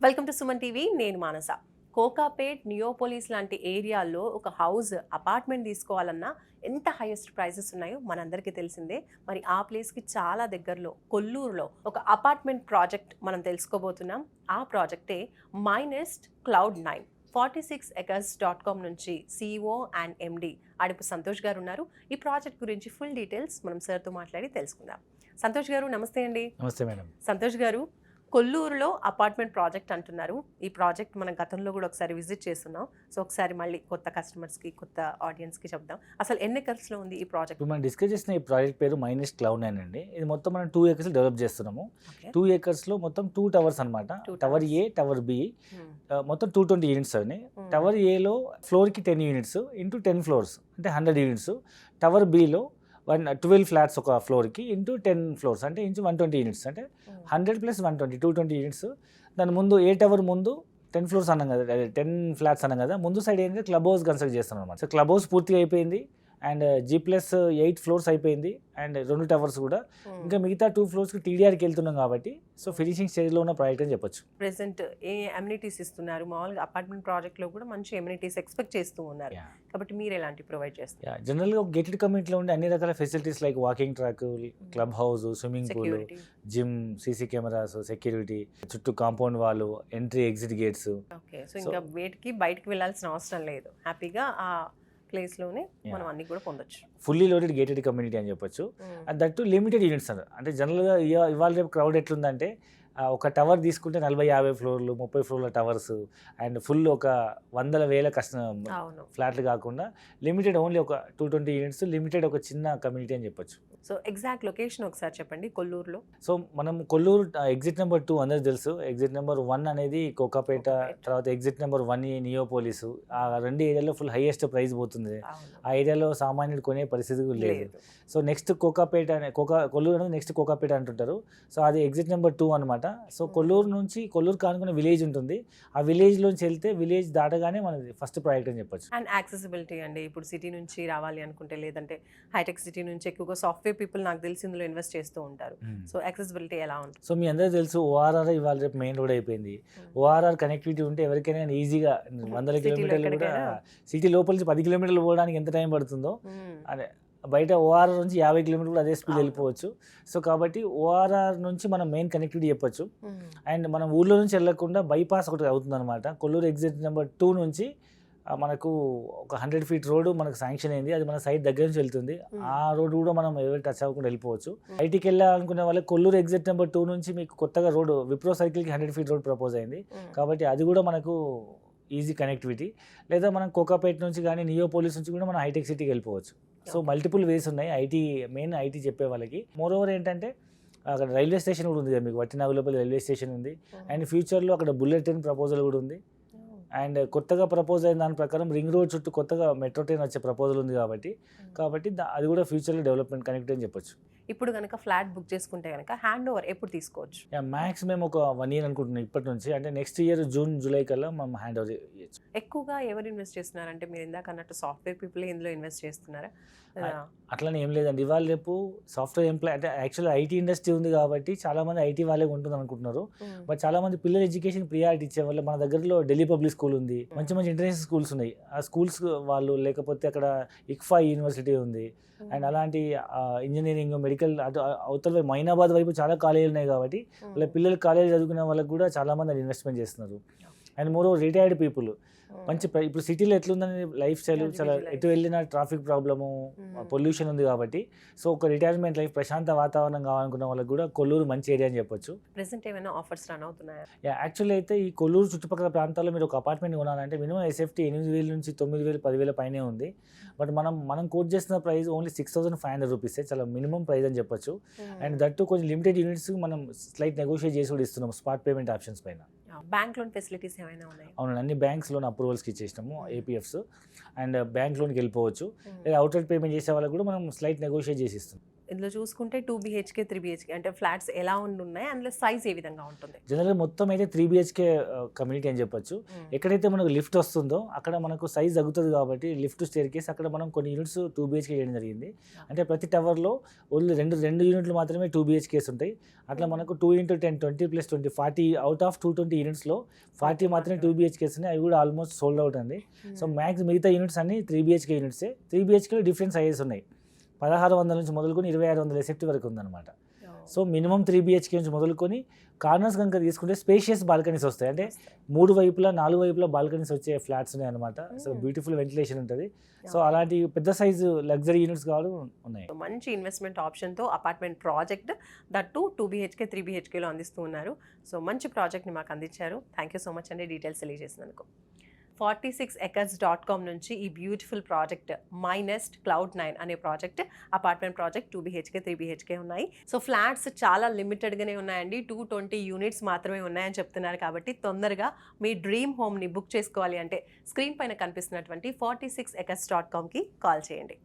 Welcome to Suman TV. నేను మానస. Kokapet, Neopolis లాంటి ఏరియాల్లో ఒక హౌస్ అపార్ట్మెంట్ తీసుకోవాలన్నా ఎంత హైయెస్ట్ ప్రైజెస్ ఉన్నాయో మనందరికీ తెలిసిందే. మరి ఆ ప్లేస్కి చాలా దగ్గరలో కొల్లూరులో ఒక అపార్ట్మెంట్ ప్రాజెక్ట్ మనం తెలుసుకోబోతున్నాం. ఆ ప్రాజెక్టే మైనెస్ట్ క్లౌడ్9. 46acres.com నుంచి CEO అండ్ MD అడుపు సంతోష్ గారు ఉన్నారు. ఈ ప్రాజెక్ట్ గురించి ఫుల్ డీటెయిల్స్ మనం సార్తో మాట్లాడి తెలుసుకుందాం. సంతోష్ గారు నమస్తే అండి. నమస్తే మేడం. సంతోష్ గారు, కొల్లూరులో అపార్ట్మెంట్ ప్రాజెక్ట్ అంటున్నారు. ఈ ప్రాజెక్ట్ మనం గతంలో కూడా ఒకసారి విజిట్ చేస్తున్నాం. సో ఒకసారి మళ్ళీ కొత్త కస్టమర్స్కి, కొత్త ఆడియన్స్కి చెప్దాం. అసలు ఎన్ని ఎకర్స్లో ఉంది ఈ ప్రాజెక్ట్? ఇప్పుడు మనం డిస్కస్ చేసిన ఈ ప్రాజెక్ట్ పేరు మైనెస్ట్ క్లౌడ్9 అండి. ఇది మొత్తం మనం 2 acres డెవలప్ చేస్తున్నాము. 2 acresలో మొత్తం 2 towers అనమాట. టవర్ ఏ, టవర్ బి, మొత్తం 220 యూనిట్స్ అని. టవర్ ఏలో ఫ్లోర్కి 10 units ఇంటూ 10 floors అంటే 100 units. టవర్ బిలో 12 flats ఒక ఫ్లోర్కి ఇంటూ 10 floors అంటే ఇంచు 120 units అంటే 100 + 120 220 units. దాని ముందు ఏ టవర్ ముందు 10 floors అన్నాం కదా, 10 flats అన్నాం కదా, ముందు సైడ్ ఏంటంటే క్లబ్ హౌస్ కన్స్ట్రక్ట్ చేస్తున్నాం అనమాట. సో క్లబ్ హౌస్ పూర్తిగా అయిపోయింది అండ్ G+8 floors అయిపోయింది అండ్ 2 towers కూడా. ఇంకా మిగతా 2 floors TDRకి వెళ్తున్నాం కాబట్టి సో ఫినిషింగ్ స్టేజ్లో ఉన్న ప్రాజెక్ట్ అని చెప్పొచ్చు. ప్రెసెంట్ ఏ అమ్యూనిటీస్ ఇస్తున్నారు? మామూలుగా అపార్ట్మెంట్ ప్రాజెక్ట్లో కూడా మంచి అమ్యూనిటీస్ ఎక్స్పెక్ట్ చేస్తూ ఉన్నారు కాబట్టి మీరు ఎలాంటి ప్రొవైడ్ చేస్తారు? జనరల్గా ఒక గేటెడ్ కమ్యూనిటీలో ఉండే అన్ని రకాల facilities like walking track, club house, swimming pool, gym, CC cameras, security, చుట్టూ కాంపౌండ్ వాళ్ళు, entry exit gates. Okay, so ఇంకా వేటికి బయటకు వెళ్ళాల్సిన అవసరం లేదు. హ్యాపీగా ఆ ప్లేస్లోనే మనం అన్ని కూడా పొందొచ్చు. ఫుల్లీ లోడెడ్ గేటెడ్ కమ్యూనిటీ అని చెప్పొచ్చు. అండ్ దట్టు లిమిటెడ్ యూనిట్స్ అన్నారు. అంటే జనరల్గా ఇవాళ రేపు క్రౌడ్ ఎట్లుందంటే ఒక టవర్ తీసుకుంటే 40-50 ఫ్లోర్లు, 30 ఫ్లోర్ల టవర్స్ అండ్ ఫుల్ ఒక 100,000 ఫ్లాట్లు కాకుండా లిమిటెడ్ ఓన్లీ ఒక 220 యూనిట్స్, లిమిటెడ్ ఒక చిన్న కమ్యూనిటీ అని చెప్పొచ్చు. సో ఎగ్జాక్ట్ లొకేషన్ ఒకసారి చెప్పండి కొల్లూరులో. సో మనం కొల్లూరు ఎగ్జిట్ నెంబర్ 2 అందరికి తెలుసు. ఎగ్జిట్ నెంబర్ 1 అనేది కోకాపేట, తర్వాత ఎగ్జిట్ నెంబర్ 1 నియోపోలిస్. ఆ 2 ఏరియాలో ఫుల్ హైయెస్ట్ ప్రైస్ పోతుంది. ఆ ఏరియాలో సామాన్యుడు కొనే పరిస్థితి లేదు. సో నెక్స్ట్ కోకాపేట కొల్లూరు అనేది నెక్స్ట్ కోకాపేట అంటుంటారు. సో అది ఎగ్జిట్ నెంబర్ 2 అనమాట. సో కొల్లూరు కానుకునే విలేజ్ ఉంటుంది. ఆ విలేజ్లోంచి వెళ్తే విలేజ్ దాటగానే మనది ఫస్ట్ ప్రాజెక్ట్ అని చెప్పొచ్చు. అండ్ యాక్సెసిబిలిటీ అండి, ఇప్పుడు సిటీ నుంచి రావాలి అనుకుంటే, లేదంటే హైటెక్ సిటీ నుంచి ఎక్కువగా సాఫ్ట్వేర్ పీపుల్ నాకు తెలిసి ఇందులో ఇన్వెస్ట్ చేస్తూ ఉంటారు. సో యాక్సెసిబిలిటీ ఎలా ఉంటుంది? సో మీ అందరూ తెలుసు ORR ఇవాళ రేపు మెయిన్ రోడ్ అయిపోయింది. ORR కనెక్టివిటీ ఉంటే ఎవరికైనా ఈజీగా 100 కిలోమీటర్లు కూడా, సిటీ లోపల నుంచి 10 కిలోమీటర్లు పోవడానికి ఎంత టైం పడుతుందో అదే బయట ORR నుంచి 50 కిలోమీటర్లు అదే స్పీడ్ వెళ్ళిపోవచ్చు. సో కాబట్టి ORR నుంచి మనం మెయిన్ కనెక్టివిటీ చెప్పొచ్చు. అండ్ మనం ఊళ్ళో నుంచి వెళ్ళకుండా బైపాస్ ఒకటి అవుతుంది అనమాట. కొల్లూరు ఎగ్జిట్ నెంబర్ 2 నుంచి మనకు ఒక 100 feet రోడ్డు మనకు శాంక్షన్ అయింది. అది మన సైట్ దగ్గర నుంచి వెళ్తుంది. ఆ రోడ్డు కూడా మనం ఎవరు టచ్ అవ్వకుండా వెళ్ళిపోవచ్చు. ఐటీకి వెళ్ళాలనుకునే వాళ్ళకి కొల్లూరు ఎగ్జిట్ నెంబర్ 2 నుంచి మీకు కొత్తగా రోడ్డు విప్రో సర్కిల్కి 100 feet రోడ్ ప్రపోజ్ అయింది కాబట్టి అది కూడా మనకు ఈజీ కనెక్టివిటీ. లేదా మనం కోకాపేట నుంచి కానీ నియోపోలిస్ నుంచి కూడా మనం హైటెక్ సిటీకి వెళ్ళిపోవచ్చు. సో మల్టిపుల్ వేస్ ఉన్నాయి మెయిన్ ఐటీ చెప్పే వాళ్ళకి. మోర్ ఓవర్ ఏంటంటే అక్కడ రైల్వే స్టేషన్ కూడా ఉంది కదా, మీకు వట్టినాగులపల్లి రైల్వే స్టేషన్ ఉంది. అండ్ ఫ్యూచర్లో అక్కడ బుల్లెట్ ట్రైన్ ప్రపోజల్ కూడా ఉంది. అండ్ కొత్తగా ప్రపోజ్ అయిన దాని ప్రకారం రింగ్ రోడ్ చుట్టూ కొత్తగా మెట్రో ట్రైన్ వచ్చే ప్రపోజల్ ఉంది కాబట్టి అది కూడా ఫ్యూచర్లో డెవలప్మెంట్ కనెక్ట్ అని చెప్పొచ్చు. ఇప్పుడు కనుక ఫ్లాట్ బుక్ చేసుకుంటే కనుక హ్యాండ్ ఓవర్ ఎప్పుడు తీసుకోవచ్చు? మ్యాక్స్ మేము ఒక 1 year అనుకుంటున్నాం ఇప్పటి నుంచి. అంటే నెక్స్ట్ ఇయర్ June, July కల్లా మనం హ్యాండ్ ఓవర్ చేయొచ్చు. ఎక్కువగా ఎవరు ఇన్వెస్ట్ చేస్తున్నారంటే, మీరు ఇందాక అన్నట్టు సాఫ్ట్వేర్ పీపుల్ ఇందులో ఇన్వెస్ట్ చేస్తున్నారా? అట్లనే ఏం లేదండి. ఇవాళ రేపు సాఫ్ట్వేర్ ఎంప్లాయ్ అంటే యాక్చువల్గా ఐటీ ఇండస్ట్రీ ఉంది కాబట్టి చాలా మంది ఐటీ వాళ్ళే ఉంటుంది అనుకుంటున్నారు. బట్ చాలా మంది పిల్లల ఎడ్యుకేషన్ ప్రియారిటీ ఇచ్చే వల్ల మన దగ్గరలో ఢిల్లీ పబ్లిక్ స్కూల్ ఉంది, మంచి ఇంటర్నేషనల్ స్కూల్స్ ఉన్నాయి. ఆ స్కూల్స్ వాళ్ళు, లేకపోతే అక్కడ ICFA యూనివర్సిటీ ఉంది. అండ్ అలాంటి ఇంజనీరింగ్, మెడికల్ అవతల మైనాబాద్ వైపు చాలా కాలేజీలు ఉన్నాయి కాబట్టి వాళ్ళ పిల్లలు కాలేజీ చదువుకునే వాళ్ళకి కూడా చాలా మంది అది ఇన్వెస్ట్మెంట్ చేస్తున్నారు. అండ్ మోర్ రిటైర్డ్ పీపుల్ మంచి ఇప్పుడు సిటీలో ఎట్లుందని లైఫ్ స్టైల్ చాలా ఎటు వెళ్ళిన ట్రాఫిక్ ప్రాబ్లము, పొల్యూషన్ ఉంది కాబట్టి సో ఒక రిటైర్మెంట్ లైఫ్, ప్రశాంత వాతావరణం కావాలనుకున్న వాళ్ళకి కూడా కొల్లూరు మంచి ఏరియా అని చెప్పొచ్చు. ప్రెసెంట్ ఏమైనా ఆఫర్స్ రన్ అవుతున్నాయా? యాక్చువల్లీ అయితే ఈ కొల్లూరు చుట్టుపక్కల ప్రాంతాల్లో మీరు ఒక అపార్ట్మెంట్ కొనాలంటే మినిమం SFT 8,000 నుంచి 9,000, 10,000 పైనే ఉంది. బట్ మనం కోట్ చేసిన ప్రైస్ ఓన్లీ 6,500 రూపీస్. చాలా మినిమం ప్రైస్ అని చెప్పొచ్చు. అండ్ దట్టు కొంచెం లిమిటెడ్ యూనిట్స్ మనం స్లైట్ నెగోషియేట్ చేసి కూడా ఇస్తున్నాం స్పాట్ పేమెంట్ ఆప్షన్స్ పైన. బ్యాంక్ లోన్ ఫెసిలిటీస్ ఏమైనా ఉన్నాయి? అవునండి, అన్ని బ్యాంక్స్ లోన్ అప్రూవల్స్కి ఇచ్చేసినాము, APFs. అండ్ బ్యాంక్ లోన్కి వెళ్ళిపోవచ్చు. లేదా అవుట్లెట్ పేమెంట్ చేసే వాళ్ళకి కూడా మనం స్లైట్ నెగోషియేట్ చేసి ఇస్తాం. ఇందులో చూసుకుంటే 2 BHK 3 BHK అంటే ఫ్లాట్స్ ఎలా ఉన్నాయి, అందులో సైజ్ ఏ విధంగా ఉంటుంది? జనరల్గా మొత్తం అయితే 3 BHK కమ్యూనిటీ అని చెప్పొచ్చు. ఎక్కడైతే మనకు లిఫ్ట్ వస్తుందో అక్కడ మనకు సైజ్ తగ్గుతుంది కాబట్టి లిఫ్ట్ స్టేర్ కేస్ అక్కడ మనం కొన్ని యూనిట్స్ 2 BHK చేయడం జరిగింది. అంటే ప్రతి టవర్లో ఓన్లీ రెండు యూనిట్లు మాత్రమే 2 BHKs ఉంటాయి. అట్లా మనకు 2x10 20 + 20 40 అవుట్ ఆఫ్ 220 యూనిట్స్లో 40 మాత్రమే 2 BHKs ఉన్నాయి. అవి కూడా ఆల్మోస్ట్ సోల్డ్ అవుట్ అండి. సో మ్యాక్స్ మిగతా యూనిట్స్ అన్ని 3 BHK యూనిట్సే. 3 BHKలో డిఫరెంట్ సైజెస్ ఉన్నాయి. 1600 నుంచి మొదలుకొని 2600 SFT వరకు ఉందన్నమాట. సో మినిమం 3 BHK నుంచి మొదలుకొని కార్నర్స్ కనుక తీసుకుంటే స్పేషియస్ బాల్కనీస్ వస్తాయి. అంటే 3 వైపులా 4 వైపులా బాల్కనీస్ వచ్చే ఫ్లాట్స్ ఉన్నాయి అనమాట. సో బ్యూటిఫుల్ వెంటిలేషన్ ఉంటుంది. సో అలాంటి పెద్ద సైజు లగ్జరీ యూనిట్స్ కావాలి ఉన్నాయి. మంచి ఇన్వెస్ట్మెంట్ ఆప్షన్తో అపార్ట్మెంట్ ప్రాజెక్ట్ దట్టు 2 BHK 3 BHKలో అందిస్తూ ఉన్నారు. సో మంచి ప్రాజెక్ట్ని మాకు అందించారు. థ్యాంక్ యూ సో మచ్ అండి డీటెయిల్స్ తెలియజేసినందుకు. 46acres.com నుంచి ఈ beautiful project my NEFT Cloud9 అనే project apartment project 2 BHK 3 BHK ఉన్నాయి. సో ఫ్లాట్స్ చాలా లిమిటెడ్గానే ఉన్నాయండి. 220 యూనిట్స్ మాత్రమే ఉన్నాయని చెప్తున్నారు. కాబట్టి తొందరగా మీ డ్రీమ్ హోమ్ని బుక్ చేసుకోవాలి అంటే స్క్రీన్ పైన కనిపిస్తున్నటువంటి 46acres.comకి కాల్ చేయండి.